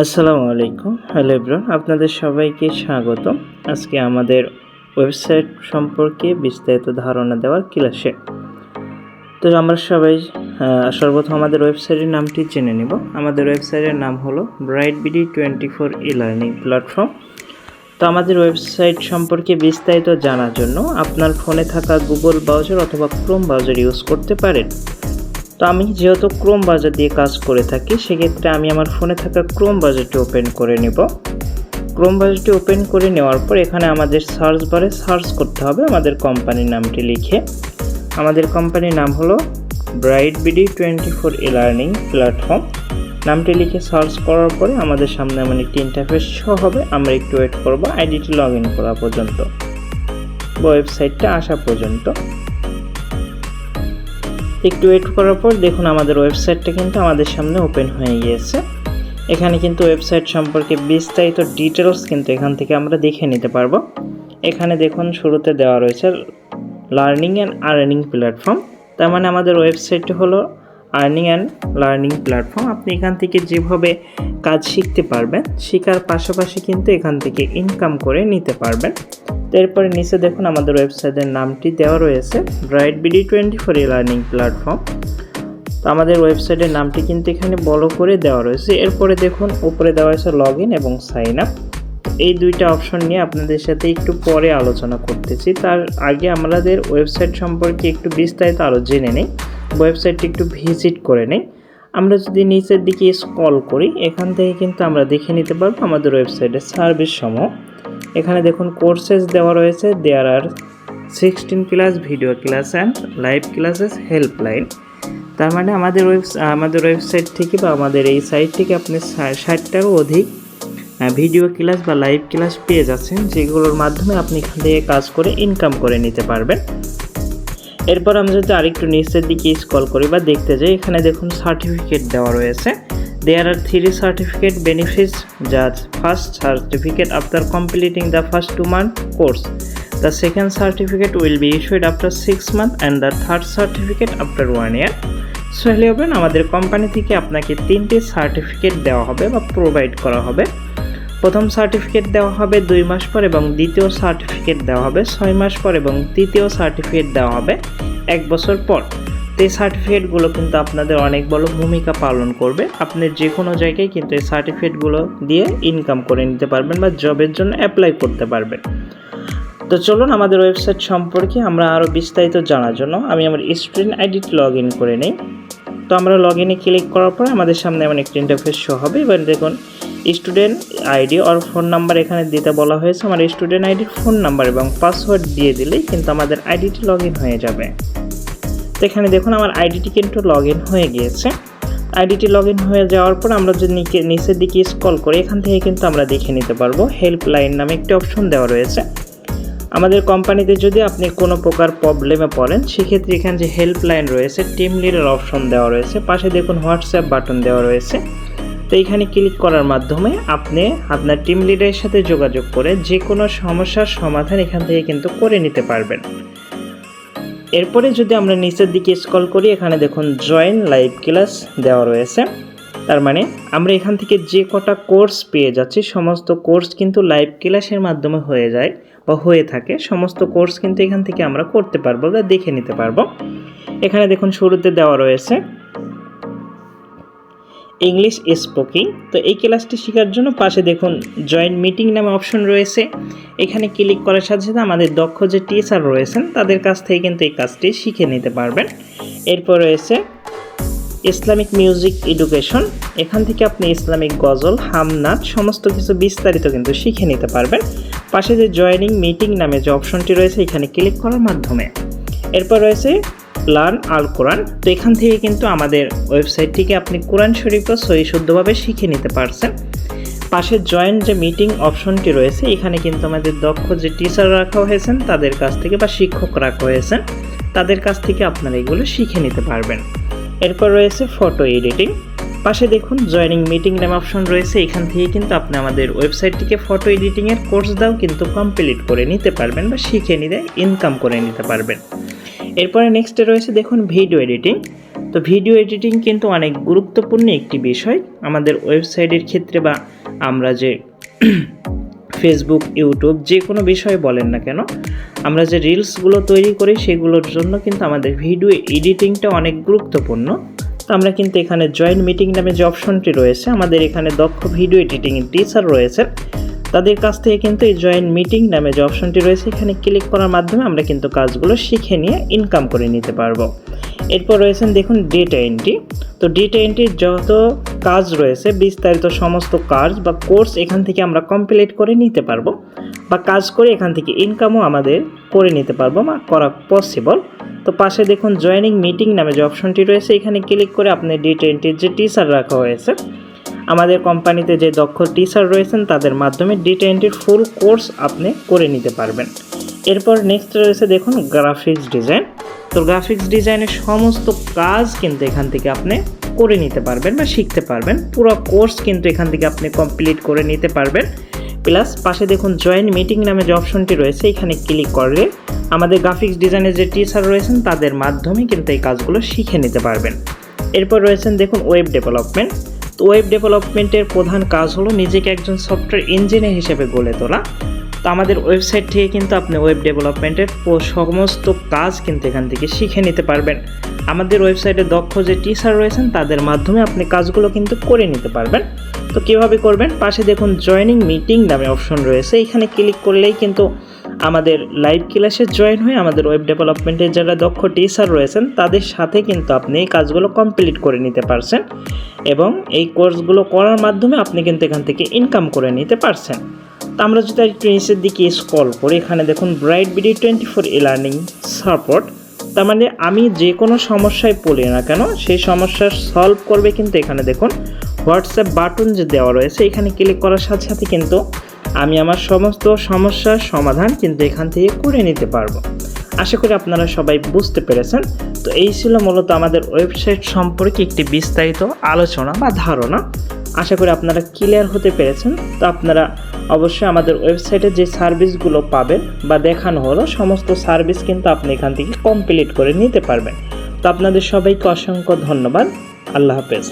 আসসালামু আলাইকুম। Hello everyone, আপনাদের সবাইকে স্বাগতম। আজকে আমাদের ওয়েবসাইট সম্পর্কে বিস্তারিত ধারণা দেওয়ার ক্লাসে। তো আমরা সবাই সর্বপ্রথম আমাদের ওয়েবসাইটের নামটি জেনে নেব। আমাদের ওয়েবসাইটের নাম হলো BrightBD24 ই-লার্নিং প্ল্যাটফর্ম। তো আমাদের ওয়েবসাইট সম্পর্কে বিস্তারিত জানার জন্য আপনার ফোনে থাকা গুগল ব্রাউজার অথবা ক্রোম ব্রাউজার ইউজ করতে পারেন। তো আমি যেহেতু ক্রোম ব্রাউজার দিয়ে কাজ করে থাকি, সেক্ষেত্রে আমি আমার ফোনে থাকা ক্রোম ব্রাউজারটি ওপেন করে নেব। ক্রোম ব্রাউজারটি ওপেন করে নেওয়ার পর এখানে আমাদের সার্চ বারে সার্চ করতে হবে আমাদের কোম্পানির নামটি লিখে। আমাদের কোম্পানির নাম হলো BrightBD24 ই-লার্নিং প্ল্যাটফর্ম। নামটি লিখে সার্চ করার পরে আমাদের সামনে এমন একটি ইন্টারফেস শো হবে। আমরা একটু ওয়েট করব আইডিটি লগ ইন করা পর্যন্ত, ওয়েবসাইটটা আসা পর্যন্ত। একটু ওয়েট করার পর দেখুন আমাদের ওয়েবসাইটটা কিন্তু আমাদের সামনে ওপেন হয়ে গিয়েছে। এখানে কিন্তু ওয়েবসাইট সম্পর্কে বিস্তারিত ডিটেলস কিন্তু এখান থেকে আমরা দেখে নিতে পারবো। এখানে দেখুন শুরুতে দেওয়া রয়েছে লার্নিং অ্যান্ড আর্নিং প্ল্যাটফর্ম। তার মানে আমাদের ওয়েবসাইটটি হলো আর্নিং অ্যান্ড লার্নিং প্ল্যাটফর্ম। আপনি এখান থেকে যেভাবে কাজ শিখতে পারবেন, শেখার পাশাপাশি কিন্তু এখান থেকে ইনকাম করে নিতে পারবেন। এরপরে নিচে দেখুন আমাদের ওয়েবসাইটের নামটি দেওয়া রয়েছে BrightBD24 ই-লার্নিং প্ল্যাটফর্ম। তো আমাদের ওয়েবসাইটের নামটি কিন্তু এখানে বড় করে দেওয়া রয়েছে। এরপরে দেখুন উপরে দেওয়া হয়েছে লগ ইন এবং সাইন আপ। এই দুইটা অপশন নিয়ে আপনাদের সাথে একটু পরে আলোচনা করতেছি। তার আগে আমাদের ওয়েবসাইট সম্পর্কে একটু বিস্তারিত আরও জেনে নেই, ওয়েবসাইটটি একটু ভিজিট করে নেই। আমরা যদি নিচের দিকে স্ক্রল করি, এখান থেকে কিন্তু আমরা দেখে নিতে পারবো আমাদের ওয়েবসাইটের সার্ভিস সমূহ। এখানে দেখুন কোর্সেস দেওয়া রয়েছে। দেয়ার আর 16 class video class and live classes helpline. তার মানে আমাদের ওয়েবসাইট থেকে বা আমাদের এই সাইট থেকে আপনি 60টারও অধিক ভিডিও ক্লাস বা লাইভ ক্লাস পেয়ে যাচ্ছেন, যেগুলোর মাধ্যমে আপনি এখান থেকে কাজ করে ইনকাম করে নিতে পারবেন। এরপর আমরা যদি আরেকটু নিচের দিকে স্ক্রল করি বা দেখতে যাই, এখানে দেখুন সার্টিফিকেট দেওয়া রয়েছে। There are 3 certificate benefits. Just first certificate after completing the first 2-month course. The second certificate will be issued after 6 months and the third certificate after 1 year. So হলেন আমাদের কোম্পানি থেকে আপনাকে 3টি সার্টিফিকেট দেওয়া হবে বা প্রোভাইড করা হবে। প্রথম সার্টিফিকেট দেওয়া হবে 2 মাস পর এবং দ্বিতীয় সার্টিফিকেট দেওয়া হবে 6 মাস পর এবং তৃতীয় সার্টিফিকেট দেওয়া হবে 1 বছর পর। এই সার্টিফিকেটগুলো কিন্তু আপনাদের অনেক বড় ভূমিকা পালন করবে। আপনি যে কোনো জায়গায় কিন্তু এই সার্টিফিকেটগুলো দিয়ে ইনকাম করে নিতে পারবেন বা জবের জন্য অ্যাপ্লাই করতে পারবেন। তো চলুন আমাদের ওয়েবসাইট সম্পর্কে আমরা আরও বিস্তারিত জানার জন্য আমি আমার স্টুডেন্ট আইডিটি লগ ইন করে নিই। তো আমরা লগ ইনে ক্লিক করার পর আমাদের সামনে এমন একটি ইন্টারফেস শো হবে। এবার দেখুন স্টুডেন্ট আইডি আর ফোন নাম্বার এখানে দিতে বলা হয়েছে। আমার স্টুডেন্ট আইডির ফোন নাম্বার এবং পাসওয়ার্ড দিয়ে দিলেই কিন্তু আমাদের আইডিটি লগ ইন হয়ে যাবে। তো এখানে দেখুন আমার আইডিটি কিন্তু লগ ইন হয়ে গিয়েছে। আইডিটি লগ ইন হয়ে যাওয়ার পর আমরা যদি নিচের দিকে স্ক্রল করি, এখান থেকে কিন্তু আমরা দেখে নিতে পারবো হেল্পলাইন নামে একটি অপশন দেওয়া রয়েছে। আমাদের কোম্পানিতে যদি আপনি কোনো প্রকার প্রবলেমে পড়েন, সেক্ষেত্রে এখানে যে হেল্পলাইন রয়েছে, টিম লিডার অপশন দেওয়া রয়েছে, পাশে দেখুন হোয়াটসঅ্যাপ বাটন দেওয়া রয়েছে। তো এইখানে ক্লিক করার মাধ্যমে আপনি আপনার টিম লিডারের সাথে যোগাযোগ করে যে কোনো সমস্যার সমাধান এখান থেকে কিন্তু করে নিতে পারবেন। এরপরে যদি আমরা নিচের দিকে স্ক্রল করি, এখানে দেখুন জয়েন লাইভ ক্লাস দেওয়া রয়েছে। তার মানে আমরা এখান থেকে যে কটা কোর্স পেয়ে যাচ্ছি, সমস্ত কোর্স কিন্তু লাইভ ক্লাসের মাধ্যমে হয়ে যায় বা হয়ে থাকে। সমস্ত কোর্স কিন্তু এখান থেকে আমরা করতে পারবো বা দেখে নিতে পারবো। এখানে দেখুন শুরুতে দেওয়া রয়েছে ইংলিশ স্পিকিং। তো এই ক্লাসটি শেখার জন্য পাশে দেখুন জয়েন্ট মিটিং নামে অপশন রয়েছে। এখানে ক্লিক করার সাথে সাথে আমাদের দক্ষ যে টিচার রয়েছেন তাদের কাছ থেকে কিন্তু এই কাজটি শিখে নিতে পারবেন। এরপর রয়েছে ইসলামিক মিউজিক এডুকেশন। এখান থেকে আপনি ইসলামিক গজল, হামনাত সমস্ত কিছু বিস্তারিত কিন্তু শিখে নিতে পারবেন। পাশে যে জয়েনিং মিটিং নামে যে অপশনটি রয়েছে, এখানে ক্লিক করার মাধ্যমে। এরপর রয়েছে লার্ন আল কোরআন। তো এখান থেকে কিন্তু আমাদের ওয়েবসাইটটিকে আপনি কোরআন শরীফও সহি শুদ্ধভাবে শিখে নিতে পারছেন। পাশে জয়েন যে মিটিং অপশনটি রয়েছে, এখানে কিন্তু আমাদের দক্ষ যে টিচার রাখা হয়েছেন তাদের কাছ থেকে বা শিক্ষক রাখা হয়েছেন তাদের কাছ থেকে আপনারা এগুলো শিখে নিতে পারবেন। এরপর রয়েছে ফটো এডিটিং। পাশে দেখুন জয়েনিং মিটিং নামে অপশন রয়েছে। এখান থেকে কিন্তু আপনি আমাদের ওয়েবসাইটটিকে ফটো এডিটিংয়ের কোর্সটাও কিন্তু কমপ্লিট করে নিতে পারবেন বা শিখে নিতে ইনকাম করে নিতে পারবেন। এরপরে নেক্সটে রয়েছে দেখুন ভিডিও এডিটিং। তো ভিডিও এডিটিং কিন্তু অনেক গুরুত্বপূর্ণ একটি বিষয় আমাদের ওয়েবসাইটের ক্ষেত্রে, বা আমরা যে ফেসবুক, ইউটিউব যে কোনো বিষয়ে বলেন না কেন, আমরা যে রিলসগুলো তৈরি করি সেগুলোর জন্য কিন্তু আমাদের ভিডিও এডিটিংটা অনেক গুরুত্বপূর্ণ। তো আমরা কিন্তু এখানে জয়েন মিটিং নামে যে অপশনটি রয়েছে, আমাদের এখানে দক্ষ ভিডিও এডিটিংয়ের টিচার রয়েছে, তাদের কাছ থেকে কিন্তু এই জয়েন মিটিং নামে যে অপশনটি রয়েছে এখানে ক্লিক করার মাধ্যমে আমরা কিন্তু কাজগুলো শিখে নিয়ে ইনকাম করে নিতে পারবো। এরপর রয়েছেন দেখুন ডেটা এন্ট্রি। তো ডেটা এন্ট্রির যত কাজ রয়েছে, বিস্তারিত সমস্ত কাজ বা কোর্স এখান থেকে আমরা কমপ্লিট করে নিতে পারবো, বা কাজ করে এখান থেকে ইনকামও আমাদের করে নিতে পারবো বা করা পসিবল। তো পাশে দেখুন জয়েনিং মিটিং নামে যে অপশনটি রয়েছে এখানে ক্লিক করে আপনি ডেটা এন্ট্রির যে টিচার রাখা হয়েছে, আমাদের কোম্পানিতে যে দক্ষ টিচার রয়েছেন তাদের মাধ্যমে ডেটা এন্ট্রির ফুল কোর্স আপনি করে নিতে পারবেন। এরপর নেক্সট রয়েছে দেখুন গ্রাফিক্স ডিজাইন। তো গ্রাফিক্স ডিজাইনের সমস্ত কাজ কিন্তু এখান থেকে আপনি করে নিতে পারবেন বা শিখতে পারবেন। পুরো কোর্স কিন্তু এখান থেকে আপনি কমপ্লিট করে নিতে পারবেন। প্লাস পাশে দেখুন জয়েন মিটিং নামে যে অপশনটি রয়েছে এখানে ক্লিক করলে আমাদের গ্রাফিক্স ডিজাইনের যে টিচার রয়েছেন তাদের মাধ্যমে কিন্তু এই কাজগুলো শিখে নিতে পারবেন। এরপর রয়েছেন দেখুন ওয়েব ডেভেলপমেন্ট। তো ওয়েব ডেভেলপমেন্টের প্রধান কাজ হলো নিজেকে একজন সফটওয়্যার ইঞ্জিনিয়ার হিসেবে গড়ে তোলা। তো আমাদের ওয়েবসাইট থেকে কিন্তু আপনি ওয়েব ডেভেলপমেন্টের সমস্ত কাজ কিন্তু এখান থেকে শিখে নিতে পারবেন। আমাদের ওয়েবসাইটে দক্ষ যে টিচার রয়েছেন তাদের মাধ্যমে আপনি কাজগুলো কিন্তু করে নিতে পারবেন। তো কীভাবে করবেন, পাশে দেখুন জয়েনিং মিটিং নামে অপশন রয়েছে, এখানে ক্লিক করলেই কিন্তু আমাদের লাইভ ক্লাসে জয়েন হয়ে আমাদের ওয়েব ডেভেলপমেন্টের যারা দক্ষ টিচার রয়েছেন তাদের সাথে কিন্তু আপনি এই কাজগুলো কমপ্লিট করে নিতে পারছেন, এবং এই কোর্সগুলো করার মাধ্যমে আপনি কিন্তু এখান থেকে ইনকাম করে নিতে পারছেন। তো আমরা যদি একটু নিচের দিকে স্ক্রল করি, এখানে দেখুন ব্রাইট ভিডিও 24 লার্নিং সাপোর্ট। তার মানে আমি যে কোনো সমস্যায় পড়ি না কেন সেই সমস্যার সলভ করবে কিন্তু এখানে দেখুন হোয়াটসঅ্যাপ বাটন যে দেওয়া রয়েছে এখানে ক্লিক করার সাথে সাথে কিন্তু আমি আমার সমস্ত সমস্যার সমাধান কিন্তু এখান থেকে করে নিতে পারবো। আশা করি আপনারা সবাই বুঝতে পেরেছেন। তো এই ছিল মূলত আমাদের ওয়েবসাইট সম্পর্কে একটি বিস্তারিত আলোচনা বা ধারণা। আশা করি আপনারা ক্লিয়ার হতে পেরেছেন। তো আপনারা অবশ্যই আমাদের ওয়েবসাইটে যে সার্ভিসগুলো পাবেন বা দেখানো হলো সমস্ত সার্ভিস কিন্তু আপনি এখান থেকে কমপ্লিট করে নিতে পারবেন। তো আপনাদের সবাইকে অসংখ্য ধন্যবাদ। আল্লাহ হাফেজ।